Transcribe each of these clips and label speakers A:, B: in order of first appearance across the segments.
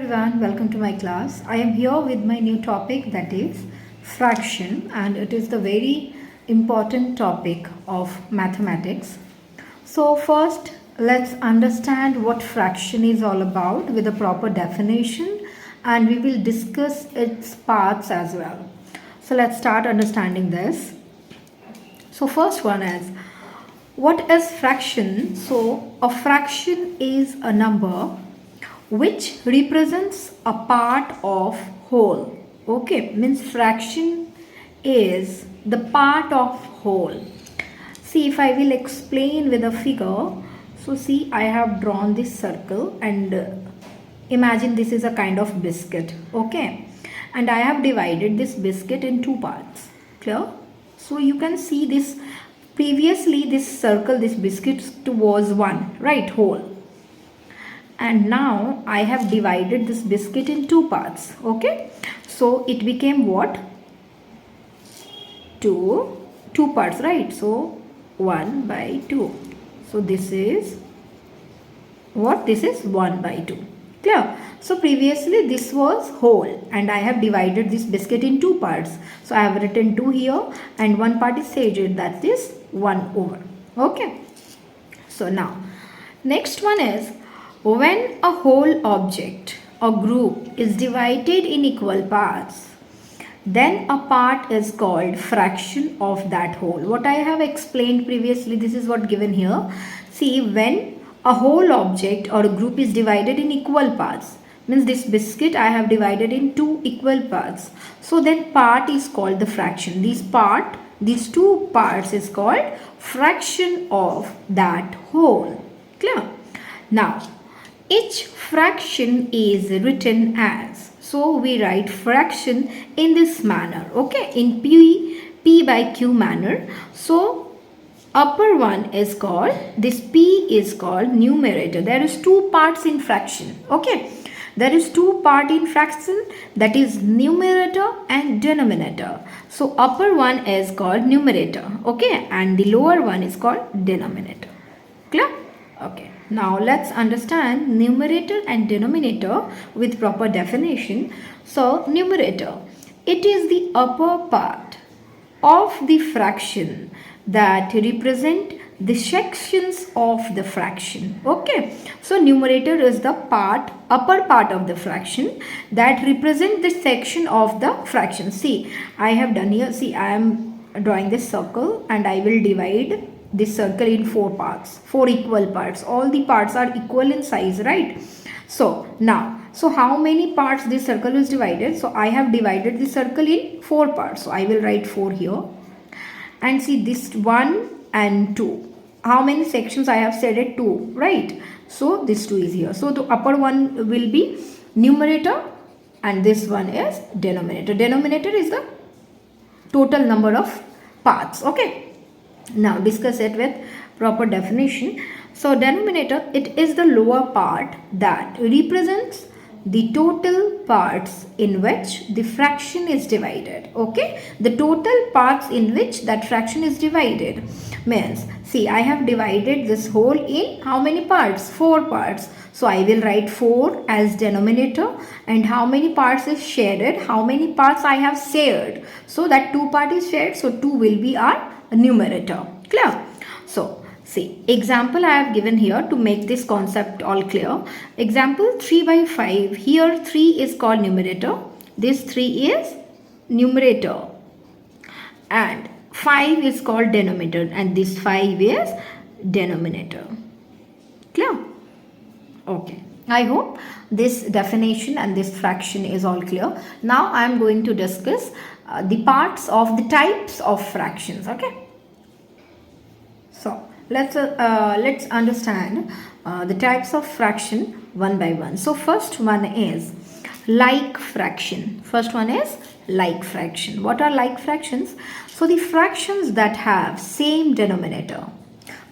A: everyone, welcome to my class. I am here with my new topic, that is fraction, and it is the very important topic of mathematics. So first let's understand what fraction is all about with a proper definition, and we will discuss its parts as well. So let's start understanding this. So first one is, what is fraction? So a fraction is a number which represents a part of whole. Okay, means fraction is the part of whole. See, if I will explain with a figure. So see, I have drawn this circle and imagine this is a kind of biscuit. Okay, and I have divided this biscuit in two parts. Clear? So you can see this, previously this circle, this biscuit was one, right, whole. And now I have divided this biscuit in two parts. Okay, so it became what? Two parts, right? So 1 by 2. So this is what? This is 1 by 2. Clear? So previously this was whole and I have divided this biscuit in two parts. So I have written 2 here and one part is shaded, that is 1 over. Okay, so now next one is, when a whole object or group is divided in equal parts, then a part is called fraction of that whole. What I have explained previously, this is what given here. See, when a whole object or a group is divided in equal parts, means this biscuit I have divided in 2 equal parts. So then part is called the fraction. These two parts is called fraction of that whole. Clear? Now, each fraction is written as, so we write fraction in this manner, okay, in P by Q manner. So upper one is called, this P is called numerator. There is two parts in fraction, okay. There is two part in fraction, that is numerator and denominator. So upper one is called numerator, okay, and the lower one is called denominator. Clear? Okay. Now let's understand numerator and denominator with proper definition. So numerator, it is the upper part of the fraction that represent the sections of the fraction. Okay, so numerator is the upper part of the fraction that represent the section of the fraction. See, I have done here, see, I am drawing this circle and I will divide this circle in 4 parts, 4 equal parts. All the parts are equal in size, right? So now, so how many parts this circle is divided? So I have divided the circle in 4 parts. So I will write 4 here. And see, this 1 and 2. How many sections I have said it? 2, right? So this 2 is here. So the upper one will be numerator and this one is denominator. Denominator is the total number of parts, okay? Now discuss it with proper definition. So denominator, it is the lower part that represents the total parts in which the fraction is divided. Okay, the total parts in which that fraction is divided means, see, I have divided this whole in how many parts? 4 parts. So I will write 4 as denominator, and how many parts is shared? How many parts I have shared? So that 2 part is shared, so 2 will be our numerator. Clear? So see, example I have given here to make this concept all clear. Example 3 by 5. Here 3 is called numerator. This 3 is numerator. And 5 is called denominator. And this 5 is denominator. Clear? Okay. I hope this definition and this fraction is all clear. Now I am going to discuss the parts of the types of fractions. Okay. So let's understand the types of fraction one by one. So first one is like fraction. First one is like fraction. What are like fractions? So the fractions that have same denominator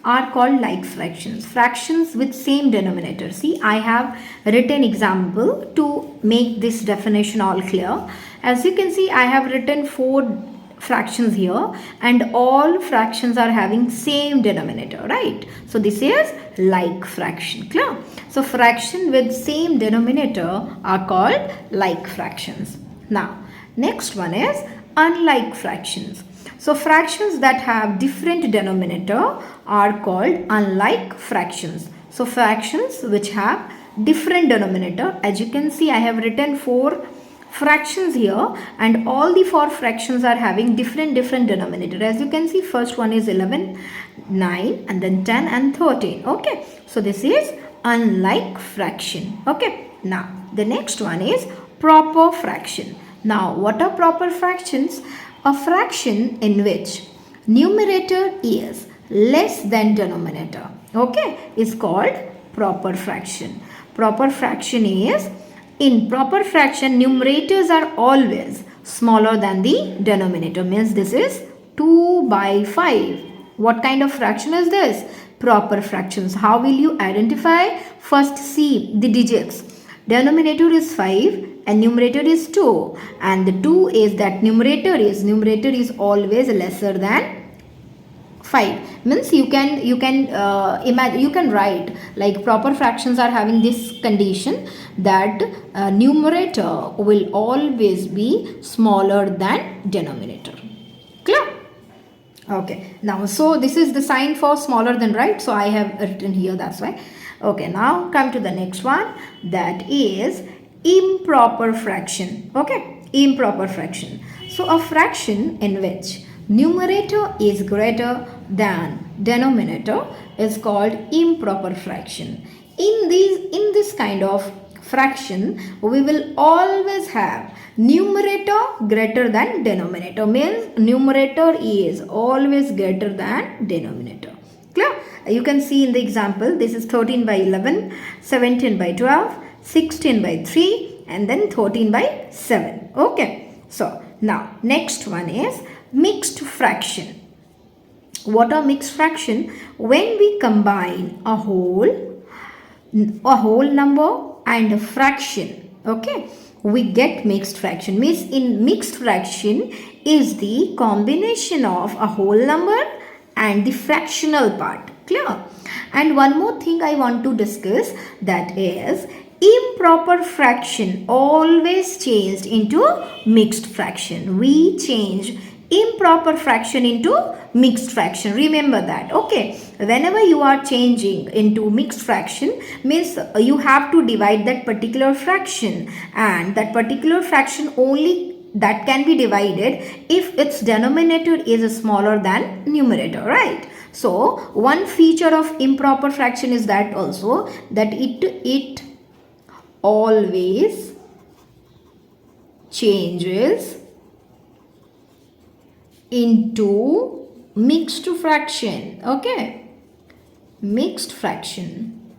A: are called like fractions. Fractions with same denominator. See, I have written example to make this definition all clear. As you can see, I have written 4 fractions here, and all fractions are having same denominator, right? So this is like fraction. Clear? So fraction with same denominator are called like fractions. Now next one is unlike fractions. So fractions that have different denominator are called unlike fractions. So fractions which have different denominator, as you can see I have written 4 fractions here, and all the 4 fractions are having different denominator. As you can see, first one is 11, 9, and then 10 and 13. Okay, so this is unlike fraction. Okay, now the next one is proper fraction. Now what are proper fractions? A fraction in which numerator is less than denominator, okay, is called proper fraction. Proper fraction is, in proper fraction numerators are always smaller than the denominator, means this is 2 by 5. What kind of fraction is this? Proper fractions. How will you identify? First see the digits. Denominator is 5 and numerator is 2, and the 2 is that numerator is always lesser than 5. Means you can imagine, you can write like proper fractions are having this condition that numerator will always be smaller than denominator. Clear? Okay, now so this is the sign for smaller than, right? So I have written here, that's why. Okay, now come to the next one, that is improper fraction. Okay, improper fraction. So a fraction in which numerator is greater than denominator is called improper fraction. In this kind of fraction, we will always have numerator greater than denominator, means numerator is always greater than denominator. Clear? You can see in the example, this is 13 by 11, 17 by 12, 16 by 3, and then 13 by 7. Okay, so now next one is mixed fraction. What are mixed fraction? When we combine a whole number and a fraction, okay, we get mixed fraction. Means in mixed fraction is the combination of a whole number and the fractional part. Clear? And one more thing I want to discuss, that is improper fraction always changed into mixed fraction. We change improper fraction into mixed fraction. Remember that. Okay, whenever you are changing into mixed fraction, means you have to divide that particular fraction, and that particular fraction only that can be divided if its denominator is smaller than numerator, right? So one feature of improper fraction is that also that it always changes into mixed fraction. Okay, mixed fraction.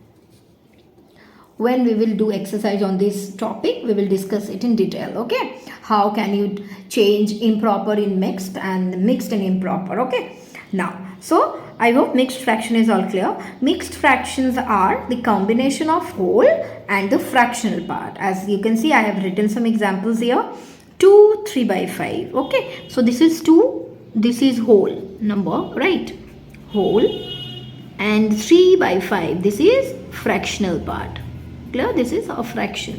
A: When we will do exercise on this topic, we will discuss it in detail. Okay, how can you change improper in mixed and mixed in improper? Okay, now so I hope mixed fraction is all clear. Mixed fractions are the combination of whole and the fractional part. As you can see, I have written some examples here. 2, 3 by 5. Okay, so this is 2, this is whole number, right? Whole. And 3 by 5, this is fractional part. Clear? This is a fraction.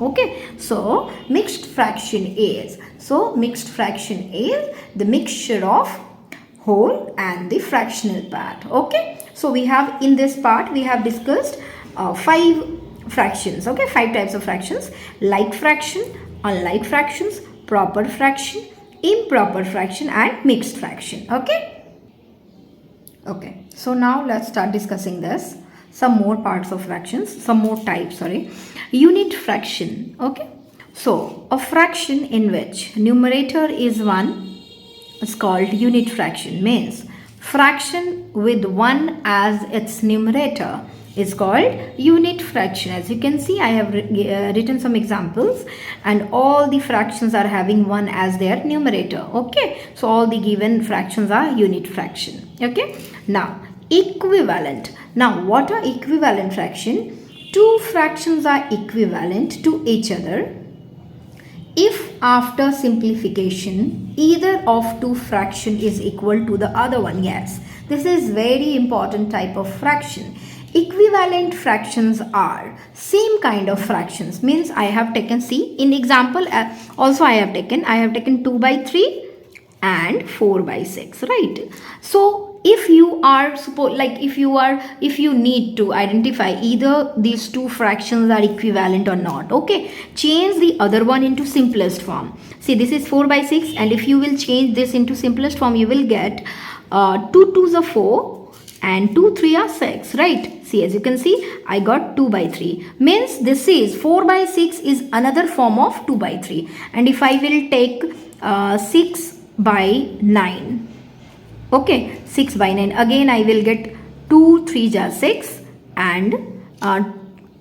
A: Okay, so mixed fraction is the mixture of whole and the fractional part. Okay, so we have in this part we have discussed 5 fractions. Okay, 5 types of fractions: like fraction, unlike fractions, proper fraction, improper fraction, and mixed fraction. Okay, so now let's start discussing this. Some more parts of fractions, some more types. Unit fraction. Okay, so a fraction in which numerator is 1 is called unit fraction. Means fraction with 1 as its numerator is called unit fraction. As you can see, I have written some examples, and all the fractions are having 1 as their numerator. Okay, so all the given fractions are unit fraction. Okay, now equivalent. Now what are equivalent fraction? Two fractions are equivalent to each other if after simplification either of two fraction is equal to the other one. Yes, this is very important type of fraction. Equivalent fractions are same kind of fractions, means I have taken, see in example also I have taken 2 by 3 and 4 by 6, right? So if you are if you need to identify either these two fractions are equivalent or not, okay, change the other one into simplest form. See, this is 4 by 6, and if you will change this into simplest form, you will get 2 2s are 4 and 2 3 are 6, right? See, as you can see, I got 2 by 3, means this is 4 by 6 is another form of 2 by 3. And if I will take 6 by 9, okay, 6 by 9, again I will get 2 3 are 6 and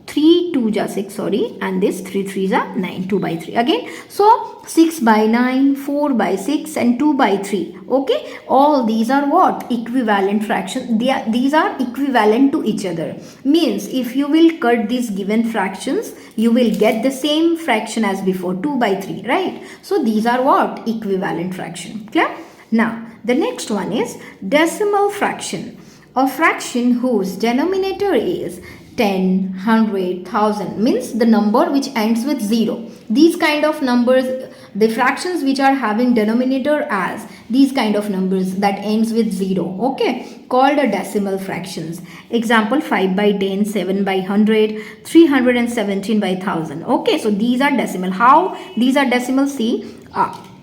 A: 3 2 are 6, sorry, and this 3 3 are 9, 2 by 3 again. So 6 by 9, 4 by 6 and 2 by 3, okay, all these are what? Equivalent fractions. These are equivalent to each other, means if you will cut these given fractions, you will get the same fraction as before, 2 by 3, right? So these are what? Equivalent fraction. Clear? Now the next one is decimal fraction, a fraction whose denominator is 10, 100, 1000, means the number which ends with 0. These kind of numbers, the fractions which are having denominator as these kind of numbers that ends with 0, okay, called a decimal fractions. Example, 5 by 10, 7 by 100, 317 by 1000, okay. So these are decimal. How these are decimal? See,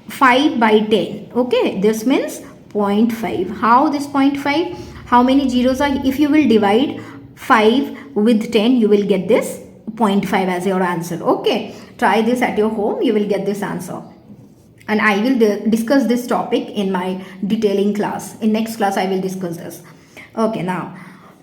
A: 5 by 10, okay, this means 0.5. How this 0.5? How many zeros are? If you will divide 5 with 10, you will get this 0.5 as your answer, okay. Try this at your home, you will get this answer, and I will discuss this topic in my detailing class. In next class I will discuss this, okay. Now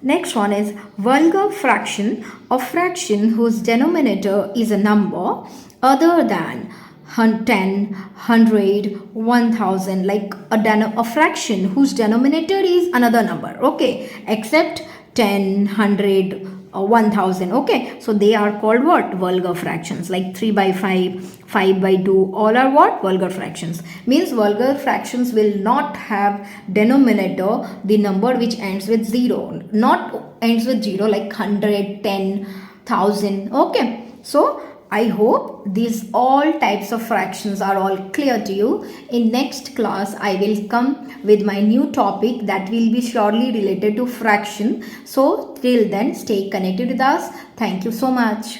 A: next one is vulgar fraction, a fraction whose denominator is a number other than 10, 100, 1000, like a fraction whose denominator is another number, okay, except 10, 100, 1000, okay. So they are called what? Vulgar fractions. Like 3 by 5, 5 by 2, all are what? Vulgar fractions. Means vulgar fractions will not have denominator the number which ends with 0, not ends with 0 like 100, 10, 1000, okay. So I hope these all types of fractions are all clear to you. In next class, I will come with my new topic that will be surely related to fraction. So till then, stay connected with us. Thank you so much.